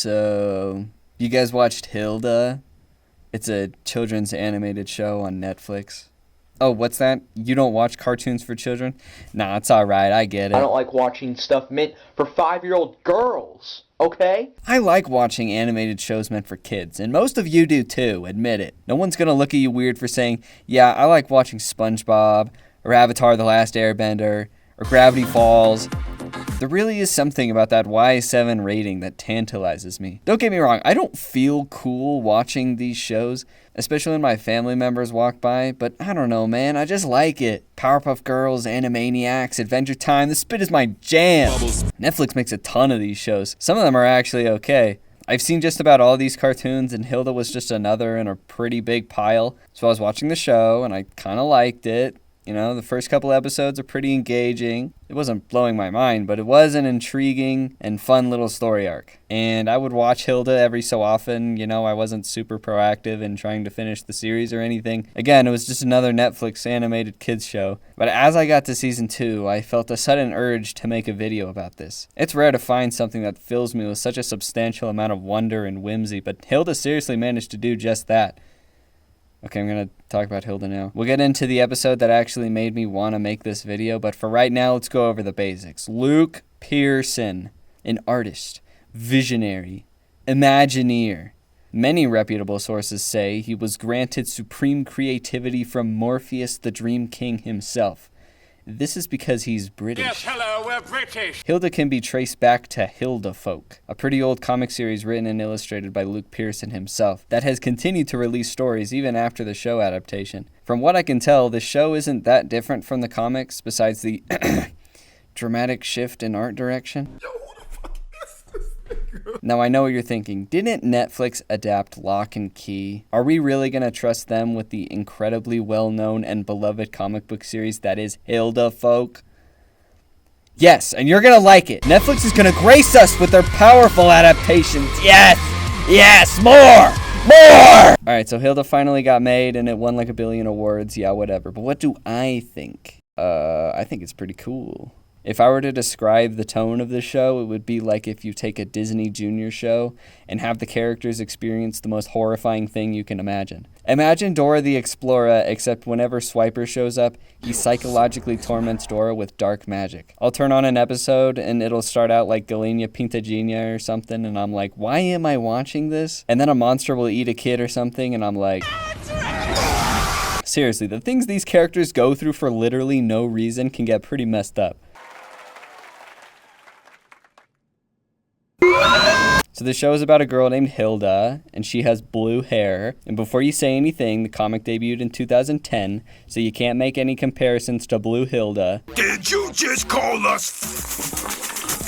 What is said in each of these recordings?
So, you guys watched Hilda? It's a children's animated show on Netflix. Oh, what's that? You don't watch cartoons for children? Nah, it's alright, I get it. I don't like watching stuff meant for 5-year-old girls, okay? I like watching animated shows meant for kids, and most of you do too, admit it. No one's gonna look at you weird for saying, yeah, I like watching SpongeBob, or Avatar The Last Airbender, or Gravity Falls. There really is something about that Y7 rating that tantalizes me. Don't get me wrong, I don't feel cool watching these shows, especially when my family members walk by, but I don't know, man, I just like it. Powerpuff Girls, Animaniacs, Adventure Time, the spit is my jam. Netflix makes a ton of these shows. Some of them are actually okay. I've seen just about all these cartoons, and Hilda was just another in a pretty big pile. So I was watching the show, and I kind of liked it. You know, the first couple episodes are pretty engaging. It wasn't blowing my mind, but it was an intriguing and fun little story arc. And I would watch Hilda every so often. You know, I wasn't super proactive in trying to finish the series or anything. Again, it was just another Netflix animated kids show. But as I got to season 2, I felt a sudden urge to make a video about this. It's rare to find something that fills me with such a substantial amount of wonder and whimsy, but Hilda seriously managed to do just that. Okay, I'm going to talk about Hilda now. We'll get into the episode that actually made me want to make this video, but for right now, let's go over the basics. Luke Pearson, an artist, visionary, Imagineer. Many reputable sources say he was granted supreme creativity from Morpheus the Dream King himself. This is because he's British. Yes, hello, we're British. Hilda can be traced back to Hilda Folk, a pretty old comic series written and illustrated by Luke Pearson himself, that has continued to release stories even after the show adaptation. From what I can tell, the show isn't that different from the comics, besides the dramatic shift in art direction. Now I know what you're thinking. Didn't Netflix adapt Lock and Key? Are we really going to trust them with the incredibly well-known and beloved comic book series that is Hilda Folk? Yes, and you're going to like it. Netflix is going to grace us with their powerful adaptations. Yes! Yes! More! More! Alright, so Hilda finally got made and it won like 1 billion awards. Yeah, whatever. But what do I think? I think it's pretty cool. If I were to describe the tone of the show, it would be like if you take a Disney Junior show and have the characters experience the most horrifying thing you can imagine. Imagine Dora the Explorer, except whenever Swiper shows up, he psychologically torments Dora with dark magic. I'll turn on an episode and it'll start out like Galenia Pintagina or something, and I'm like, why am I watching this? And then a monster will eat a kid or something, and I'm like... Seriously, the things these characters go through for literally no reason can get pretty messed up. So the show is about a girl named Hilda, and she has blue hair. And before you say anything, the comic debuted in 2010, so you can't make any comparisons to Blue Hilda. Did you just call us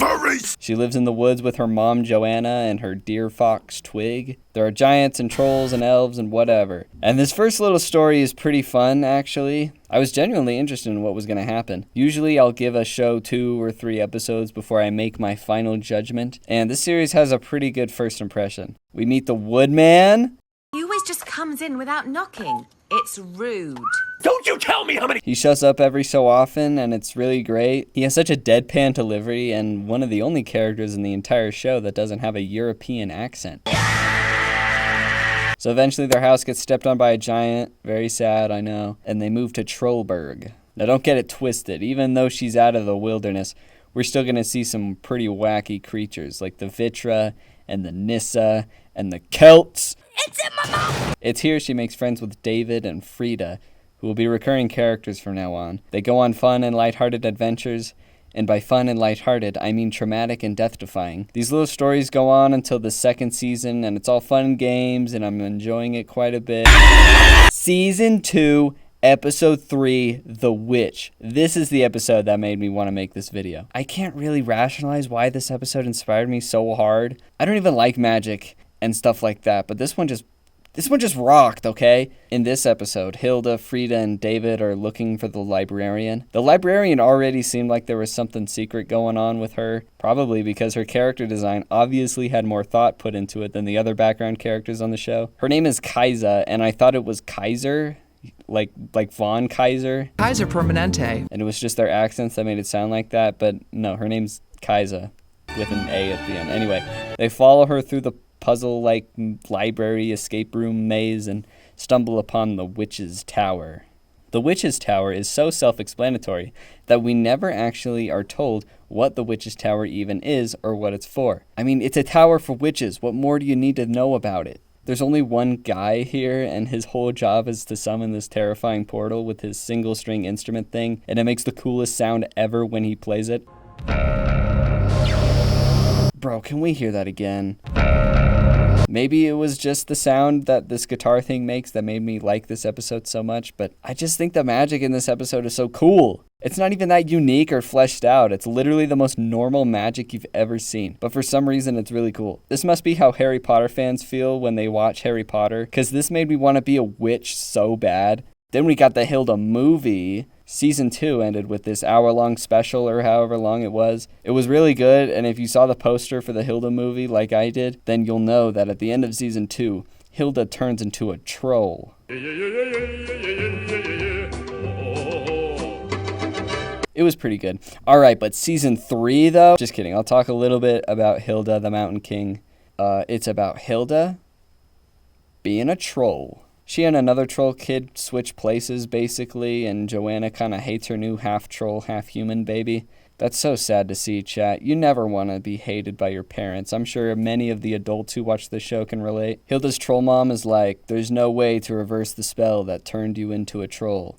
furries? She lives in the woods with her mom, Joanna, and her deer fox, Twig. There are giants and trolls and elves and whatever. And this first little story is pretty fun, actually. I was genuinely interested in what was going to happen. Usually I'll give a show 2 or 3 episodes before I make my final judgment, and this series has a pretty good first impression. We meet the Woodman. He always just comes in without knocking. It's rude. Don't you tell me how many... He shows up every so often, and it's really great. He has such a deadpan delivery, and one of the only characters in the entire show that doesn't have a European accent. So eventually their house gets stepped on by a giant, very sad, I know, and they move to Trollberg. Now don't get it twisted, even though she's out of the wilderness, we're still going to see some pretty wacky creatures, like the Vitra, and the Nissa, and the Celts. It's in my mouth! It's here she makes friends with David and Frida, who will be recurring characters from now on. They go on fun and lighthearted adventures, and by fun and lighthearted, I mean traumatic and death-defying. These little stories go on until the 2nd season, and it's all fun and games, and I'm enjoying it quite a bit. Season 2, Episode 3, The Witch. This is the episode that made me want to make this video. I can't really rationalize why this episode inspired me so hard. I don't even like magic and stuff like that, but this one just rocked, okay? In this episode, Hilda, Frida, and David are looking for the librarian. The librarian already seemed like there was something secret going on with her, probably because her character design obviously had more thought put into it than the other background characters on the show. Her name is Kaisa, and I thought it was Kaiser, like Von Kaiser. Kaiser Permanente. And it was just their accents that made it sound like that, but no, her name's Kaisa. with an A at the end. Anyway, they follow her through the puzzle-like library escape room maze and stumble upon the Witch's Tower. The Witch's Tower is so self-explanatory that we never actually are told what the Witch's Tower even is or what it's for. I mean, it's a tower for witches. What more do you need to know about it? There's only one guy here, and his whole job is to summon this terrifying portal with his single-string instrument thing, and it makes the coolest sound ever when he plays it. Bro, can we hear that again? Maybe it was just the sound that this guitar thing makes that made me like this episode so much, but I just think the magic in this episode is so cool. It's not even that unique or fleshed out. It's literally the most normal magic you've ever seen. But for some reason, it's really cool. This must be how Harry Potter fans feel when they watch Harry Potter, because this made me want to be a witch so bad. Then we got the Hilda movie. Season 2 ended with this hour-long special or however long it was. It was really good, and if you saw the poster for the Hilda movie like I did, then you'll know that at the end of Season 2, Hilda turns into a troll. It was pretty good. Alright, but Season 3 though? Just kidding, I'll talk a little bit about Hilda the Mountain King. It's about Hilda being a troll. She and another troll kid switch places, basically, and Joanna kind of hates her new half-troll, half-human baby. That's so sad to see, chat. You never want to be hated by your parents. I'm sure many of the adults who watch this show can relate. Hilda's troll mom is like, there's no way to reverse the spell that turned you into a troll.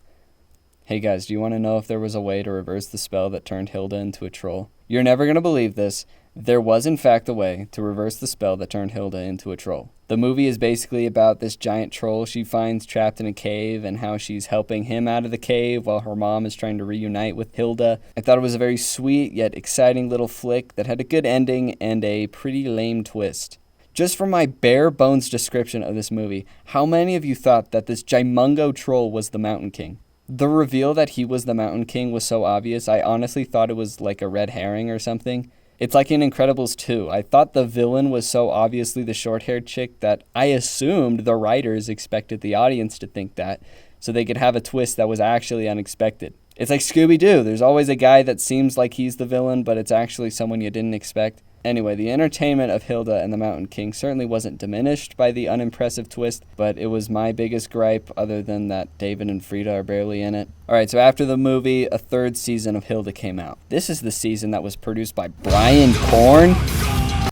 Hey guys, do you want to know if there was a way to reverse the spell that turned Hilda into a troll? You're never going to believe this. There was in fact a way to reverse the spell that turned Hilda into a troll. The movie is basically about this giant troll she finds trapped in a cave and how she's helping him out of the cave while her mom is trying to reunite with Hilda. I thought it was a very sweet yet exciting little flick that had a good ending and a pretty lame twist. Just from my bare bones description of this movie, how many of you thought that this Jimungo troll was the Mountain King? The reveal that he was the Mountain King was so obvious, I honestly thought it was like a red herring or something. It's like in Incredibles 2. I thought the villain was so obviously the short-haired chick that I assumed the writers expected the audience to think that, so they could have a twist that was actually unexpected. It's like Scooby-Doo. There's always a guy that seems like he's the villain, but it's actually someone you didn't expect. Anyway, the entertainment of Hilda and the Mountain King certainly wasn't diminished by the unimpressive twist, but it was my biggest gripe other than that David and Frida are barely in it. Alright, so after the movie, a third season of Hilda came out. This is the season that was produced by Brian Korn.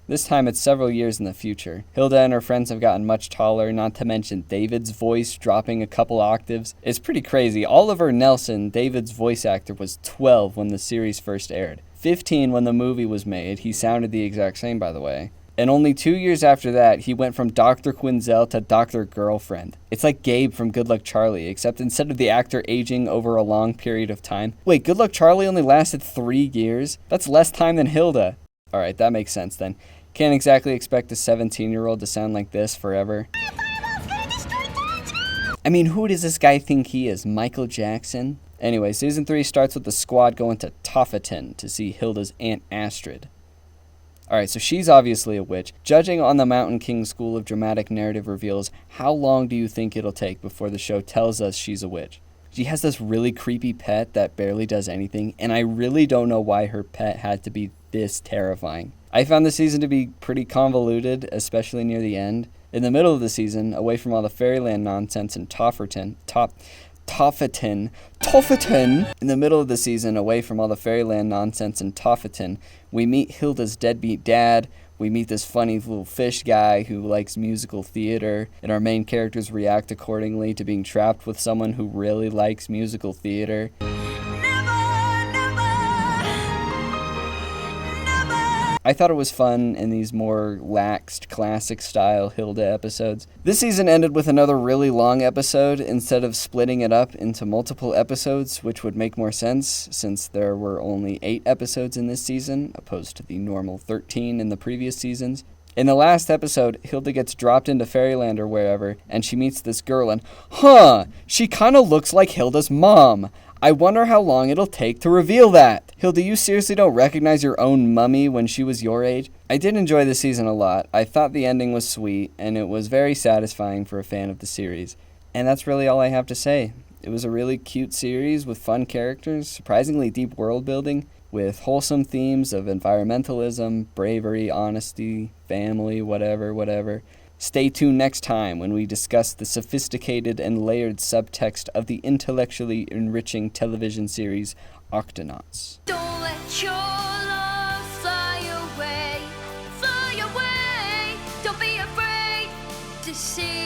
This time it's several years in the future. Hilda and her friends have gotten much taller, not to mention David's voice dropping a couple octaves. It's pretty crazy. Oliver Nelson, David's voice actor, was 12 when the series first aired. 15 when the movie was made. He sounded the exact same, by the way. And only 2 years after that, he went from Dr. Quinzel to Dr. Girlfriend. It's like Gabe from Good Luck Charlie, except instead of the actor aging over a long period of time. Wait, Good Luck Charlie only lasted 3 years? That's less time than Hilda. Alright, that makes sense then. Can't exactly expect a 17-year-old to sound like this forever. I mean, who does this guy think he is? Michael Jackson? Anyway, Season 3 starts with the squad going to Toffaton to see Hilda's Aunt Astrid. Alright, so she's obviously a witch. Judging on the Mountain King School of Dramatic Narrative reveals, how long do you think it'll take before the show tells us she's a witch? She has this really creepy pet that barely does anything, and I really don't know why her pet had to be this terrifying. I found the season to be pretty convoluted, especially near the end. In the middle of the season, away from all the fairyland nonsense in Toffaton. In the middle of the season, away from all the fairyland nonsense in Toffaton, we meet Hilda's deadbeat dad. We meet this funny little fish guy who likes musical theater, and our main characters react accordingly to being trapped with someone who really likes musical theater. I thought it was fun in these more laxed, classic-style Hilda episodes. This season ended with another really long episode instead of splitting it up into multiple episodes, which would make more sense since there were only 8 episodes in this season, opposed to the normal 13 in the previous seasons. In the last episode, Hilda gets dropped into Fairyland or wherever, and she meets this girl and, she kinda looks like Hilda's mom. I wonder how long it'll take to reveal that. Hilda, you seriously don't recognize your own mummy when she was your age? I did enjoy the season a lot. I thought the ending was sweet, and it was very satisfying for a fan of the series. And that's really all I have to say. It was a really cute series with fun characters, surprisingly deep world building, with wholesome themes of environmentalism, bravery, honesty, family, whatever. Stay tuned next time when we discuss the sophisticated and layered subtext of the intellectually enriching television series Octonauts. Don't let your love fly away, fly away. Don't be afraid to see